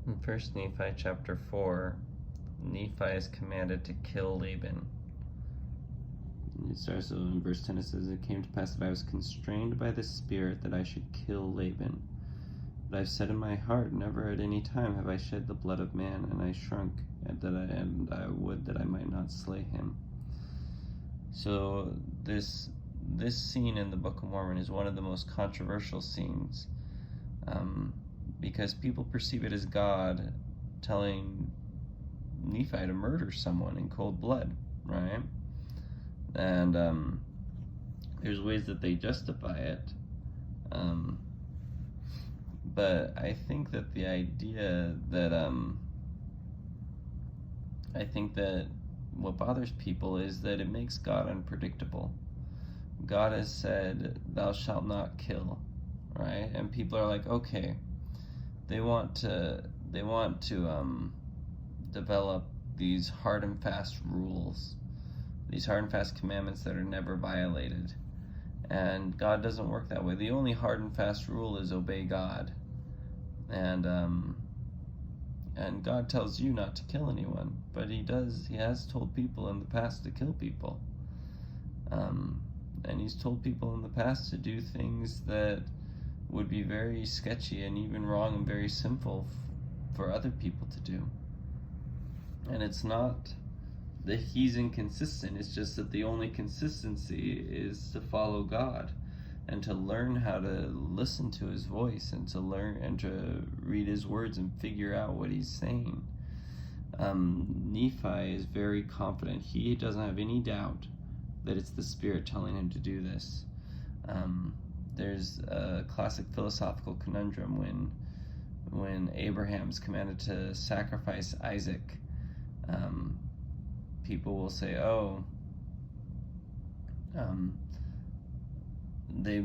In 1 Nephi chapter 4, Nephi is commanded to kill Laban. It starts in verse 10. It says, "It came to pass that I was constrained by the Spirit that I should kill Laban. But I've said in my heart, never at any time have I shed the blood of man, and I shrunk, and I would that I might not slay him." So this scene in the Book of Mormon is one of the most controversial scenes, because people perceive it as God telling Nephi to murder someone in cold blood, right? And there's ways that they justify it, but I think that the idea that I think that what bothers people is that it makes God unpredictable. God has said, "Thou shalt not kill," right? And people are like, okay, they want to develop these hard and fast rules, these hard and fast commandments that are never violated. And God doesn't work that way. The only hard and fast rule is obey God. And God tells you not to kill anyone, but he has told people in the past to kill people. And he's told people in the past to do things that would be very sketchy and even wrong and very sinful for other people to do. And it's not that he's inconsistent, it's just that the only consistency is to follow God and to learn how to listen to his voice and to learn and to read his words and figure out what he's saying. Nephi is very confident. He doesn't have any doubt that it's the Spirit telling him to do this. There's a classic philosophical conundrum when Abraham's commanded to sacrifice Isaac. People will say, they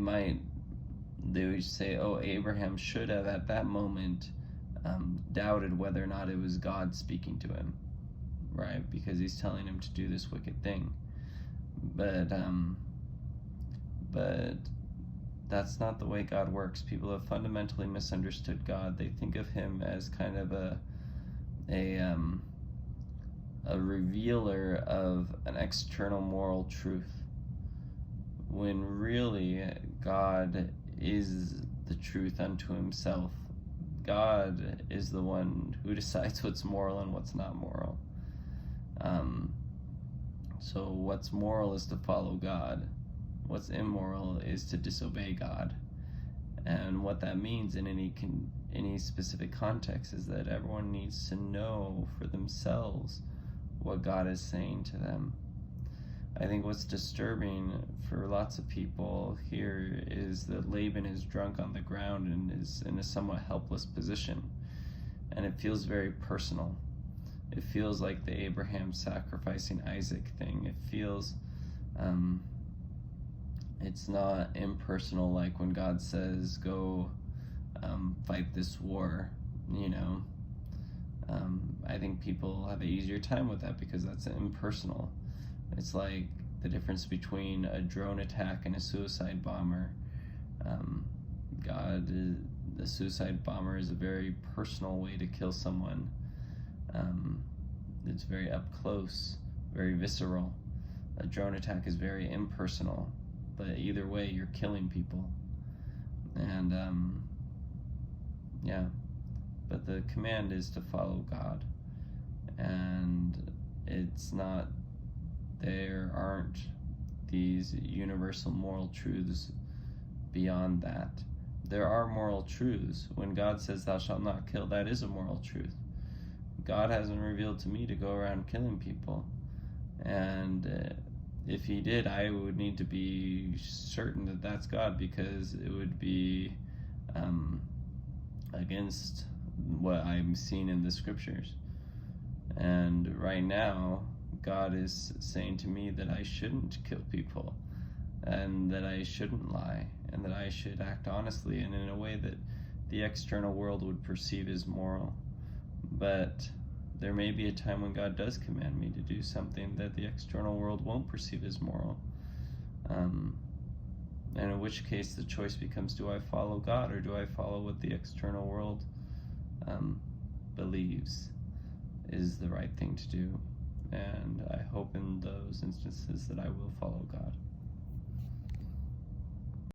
would say, Abraham should have at that moment doubted whether or not it was God speaking to him, right? Because he's telling him to do this wicked thing. But that's not the way God works. People have fundamentally misunderstood God. They think of him as kind of a revealer of an external moral truth, when really God is the truth unto himself. God is the one who decides what's moral and what's not moral. So what's moral is to follow God. What's immoral is to disobey God. And what that means in any specific context is that everyone needs to know for themselves what God is saying to them. I think what's disturbing for lots of people here is that Laban is drunk on the ground and is in a somewhat helpless position. And it feels very personal. It feels like the Abraham sacrificing Isaac thing. It feels, it's not impersonal like when God says, go fight this war, you know. I think people have an easier time with that because that's impersonal. It's like the difference between a drone attack and a suicide bomber. The suicide bomber is a very personal way to kill someone. It's very up close, very visceral. A drone attack is very impersonal, but either way, you're killing people. And but the command is to follow God, and it's not, there aren't these universal moral truths beyond that. There are moral truths. When God says thou shalt not kill, that is a moral truth. God hasn't revealed to me to go around killing people, and if he did, I would need to be certain that that's God, because it would be against what I'm seeing in the scriptures. And right now, God is saying to me that I shouldn't kill people, and that I shouldn't lie, and that I should act honestly and in a way that the external world would perceive as moral. But there may be a time when God does command me to do something that the external world won't perceive as moral. And in which case the choice becomes, do I follow God or do I follow what the external world believes is the right thing to do. And I hope in those instances that I will follow God.